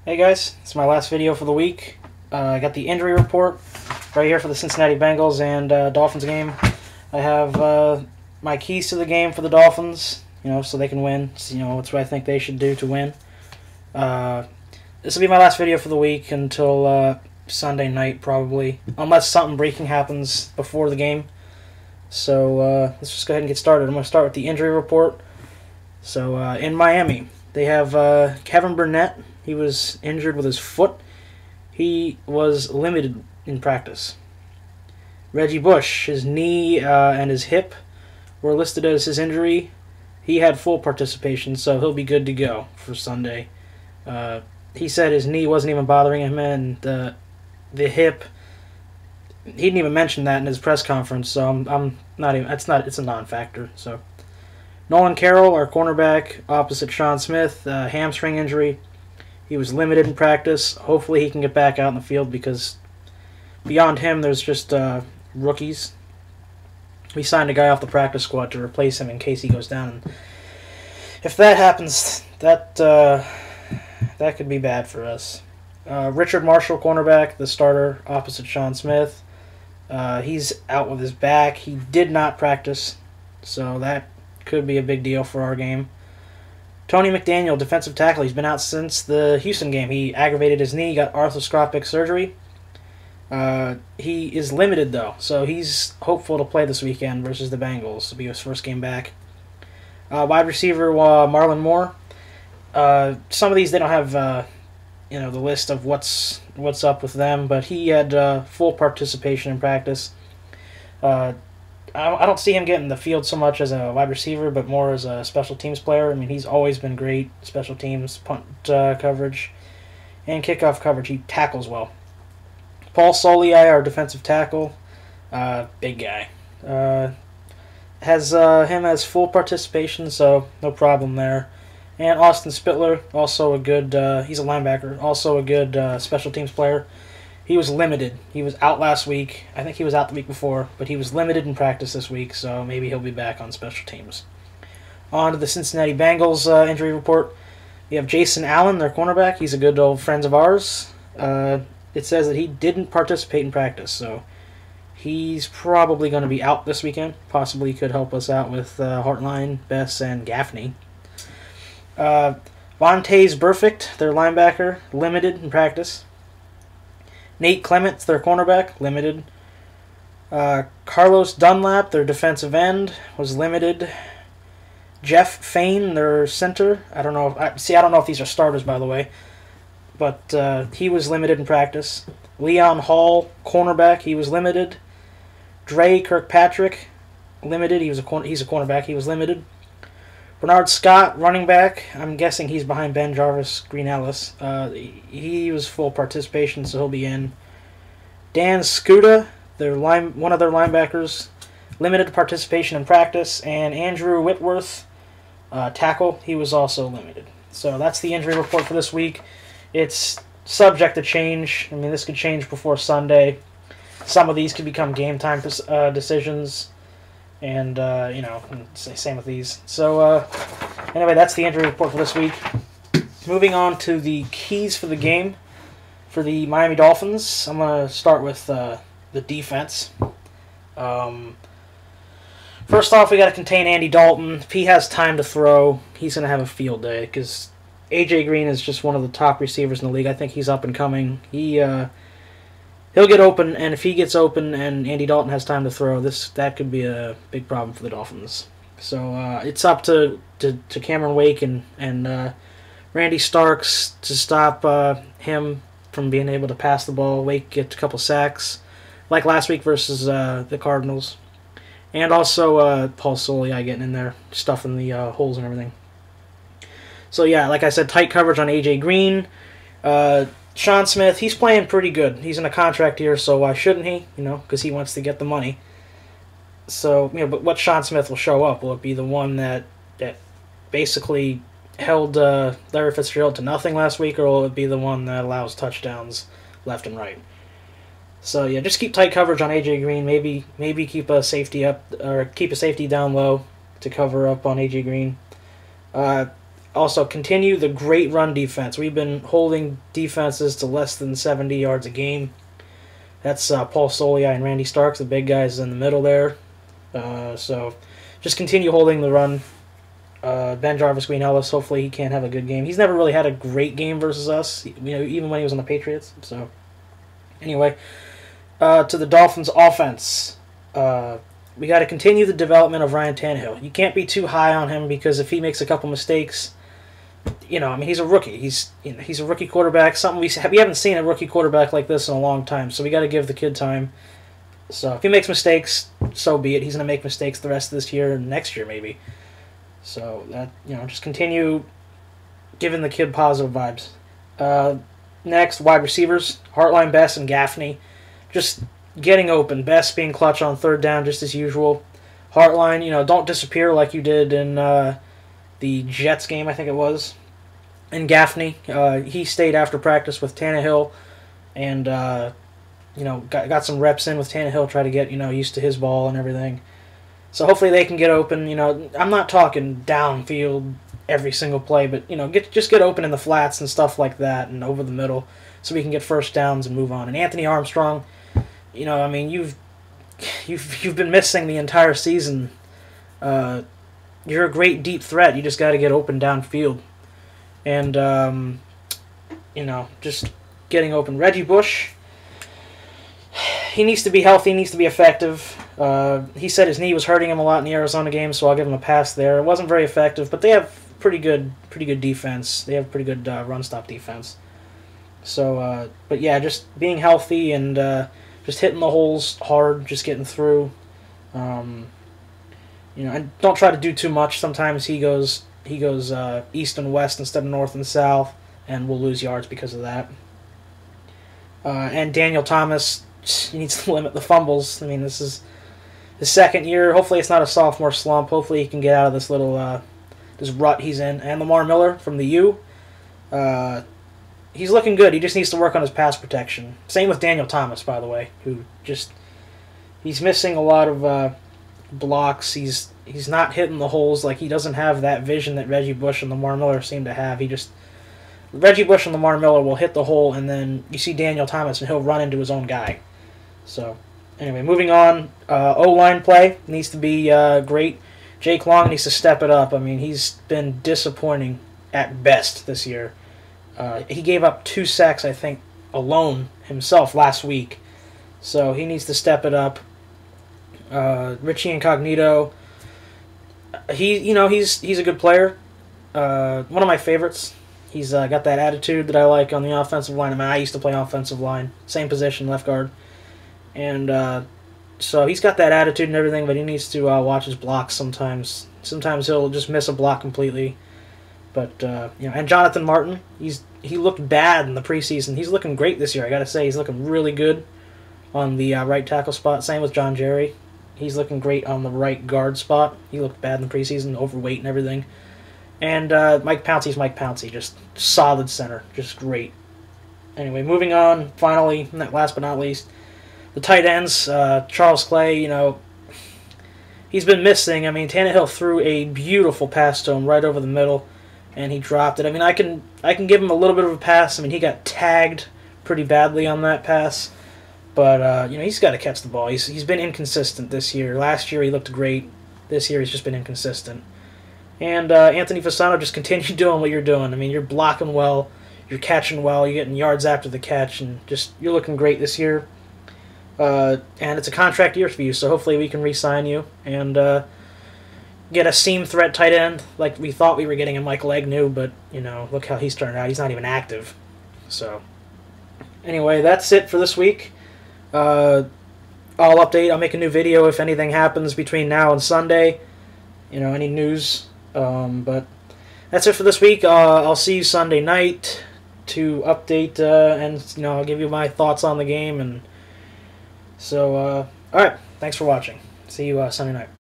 Hey guys, it's my last video for the week. I got the injury report right here for the Cincinnati Bengals and Dolphins game. I have my keys to the game for the Dolphins, so they can win. It's what I think they should do to win. This will be my last video for the week until Sunday night, probably, unless something breaking happens before the game. So let's just go ahead and get started. I'm going to start with the injury report. So in Miami, they have Kevin Burnett. He was injured with his foot. He was limited in practice. Reggie Bush, his knee and his hip were listed as his injury. He had full participation, so he'll be good to go for Sunday. He said his knee wasn't even bothering him, and the hip, he didn't even mention that in his press conference. So I'm not even. It's a non-factor. So Nolan Carroll, our cornerback, opposite Sean Smith, hamstring injury. He was limited in practice. Hopefully he can get back out in the field because beyond him there's just rookies. We signed a guy off the practice squad to replace him in case he goes down. And if that happens, that could be bad for us. Richard Marshall, cornerback, the starter opposite Sean Smith. He's out with his back. He did not practice, so that could be a big deal for our game. Tony McDaniel, defensive tackle, he's been out since the Houston game. He aggravated his knee, got arthroscopic surgery. He is limited, though, so he's hopeful to play this weekend versus the Bengals. It'll be his first game back. Wide receiver Marlon Moore. Some of these, they don't have the list of what's up with them, but he had full participation in practice. I don't see him getting the field so much as a wide receiver, but more as a special teams player. I mean, he's always been great. Special teams, punt coverage, and kickoff coverage. He tackles well. Paul Soliai, our defensive tackle, big guy. Has him as full participation, so no problem there. And Austin Spittler, also a good, he's a linebacker, also a good special teams player. He was limited. He was out last week. I think he was out the week before, but he was limited in practice this week, so maybe he'll be back on special teams. On to the Cincinnati Bengals injury report. We have Jason Allen, their cornerback. He's a good old friend of ours. It says that he didn't participate in practice, so he's probably going to be out this weekend. Possibly could help us out with Hartline, Bess, and Gaffney. Vontaze Burfict, their linebacker, limited in practice. Nate Clements, their cornerback, limited. Carlos Dunlap, their defensive end, was limited. Jeff Fain, their center. I don't know if these are starters, by the way, but he was limited in practice. Leon Hall, cornerback, he was limited. Dre Kirkpatrick, limited. He's a cornerback. He was limited. Bernard Scott, running back. I'm guessing he's behind Ben Jarvis, Green Ellis. He was full participation, so he'll be in. Dan Skuta, one of their linebackers, limited participation in practice. And Andrew Whitworth, tackle, he was also limited. So that's the injury report for this week. It's subject to change. I mean, this could change before Sunday. Some of these could become game time decisions. And, same with these. So, anyway, that's the injury report for this week. Moving on to the keys for the game for the Miami Dolphins. I'm going to start with the defense. First off, we got to contain Andy Dalton. If he has time to throw, he's going to have a field day because A.J. Green is just one of the top receivers in the league. I think he's up and coming. He'll get open, and if he gets open and Andy Dalton has time to throw, that could be a big problem for the Dolphins. So it's up to Cameron Wake and Randy Starks to stop him from being able to pass the ball. Wake gets a couple sacks, like last week versus the Cardinals. And also Paul Soliai getting in there, stuffing the holes and everything. So yeah, like I said, tight coverage on A.J. Green. Sean Smith, he's playing pretty good. He's in a contract here, so why shouldn't he? Because he wants to get the money. So, but what Sean Smith will show up? Will it be the one that basically held Larry Fitzgerald to nothing last week, or will it be the one that allows touchdowns left and right? So yeah, just keep tight coverage on A.J. Green. Maybe keep a safety up or keep a safety down low to cover up on A.J. Green. Also, continue the great run defense. We've been holding defenses to less than 70 yards a game. That's Paul Soliai and Randy Starks, the big guys in the middle there. So just continue holding the run. Ben Jarvis Green Ellis, hopefully he can't have a good game. He's never really had a great game versus us, even when he was on the Patriots. So anyway, to the Dolphins offense. We got to continue the development of Ryan Tannehill. You can't be too high on him because if he makes a couple mistakes, he's a rookie. He's a rookie quarterback. Something we haven't seen a rookie quarterback like this in a long time. So we got to give the kid time. So if he makes mistakes, so be it. He's going to make mistakes the rest of this year and next year maybe. So that just continue giving the kid positive vibes. Next, wide receivers: Hartline, Best, and Gaffney. Just getting open. Best being clutch on third down, just as usual. Hartline, don't disappear like you did in the Jets game, I think it was. And Gaffney, he stayed after practice with Tannehill, and got some reps in with Tannehill, try to get used to his ball and everything. So hopefully they can get open. I'm not talking downfield every single play, but just get open in the flats and stuff like that, and over the middle, so we can get first downs and move on. And Anthony Armstrong, you've been missing the entire season. You're a great deep threat. You just got to get open downfield, and just getting open. Reggie Bush, he needs to be healthy. He needs to be effective. He said his knee was hurting him a lot in the Arizona game, so I'll give him a pass there. It wasn't very effective, but they have pretty good defense. They have pretty good run stop defense. So, but yeah, just being healthy and just hitting the holes hard, just getting through. And don't try to do too much. Sometimes he goes east and west instead of north and south, and we'll lose yards because of that. And Daniel Thomas, he needs to limit the fumbles. This is his second year. Hopefully it's not a sophomore slump. Hopefully he can get out of this little this rut he's in. And Lamar Miller from the U. He's looking good. He just needs to work on his pass protection. Same with Daniel Thomas, by the way, who he's missing a lot of blocks. He's not hitting the holes. Like, he doesn't have that vision that Reggie Bush and Lamar Miller seem to have. Reggie Bush and Lamar Miller will hit the hole, and then you see Daniel Thomas, and he'll run into his own guy. So, anyway, moving on. O-line play needs to be great. Jake Long needs to step it up. He's been disappointing at best this year. He gave up 2 sacks, I think, alone himself last week. So he needs to step it up. Richie Incognito, he's a good player. One of my favorites. He's got that attitude that I like on the offensive line. I used to play offensive line, same position, left guard. And so he's got that attitude and everything, but he needs to watch his blocks sometimes. Sometimes he'll just miss a block completely. But and Jonathan Martin, he looked bad in the preseason. He's looking great this year. I gotta say, he's looking really good on the right tackle spot. Same with John Jerry. He's looking great on the right guard spot. He looked bad in the preseason, overweight and everything. And Mike Pouncey's Mike Pouncey, just solid center, just great. Anyway, moving on. Finally, last but not least, the tight ends. Charles Clay, he's been missing. Tannehill threw a beautiful pass to him right over the middle, and he dropped it. I can give him a little bit of a pass. He got tagged pretty badly on that pass, but he's got to catch the ball. He's been inconsistent this year. Last year he looked great. This year he's just been inconsistent. And Anthony Fasano, just continue doing what you're doing. You're blocking well, you're catching well, you're getting yards after the catch, and you're looking great this year. And it's a contract year for you, so hopefully we can re-sign you and get a seam threat tight end like we thought we were getting in Michael Agnew, but look how he's turned out. He's not even active. So anyway, that's it for this week. I'll update. I'll make a new video if anything happens between now and Sunday. Any news. But that's it for this week. I'll see you Sunday night to update and I'll give you my thoughts on the game. And so, all right. Thanks for watching. See you Sunday night.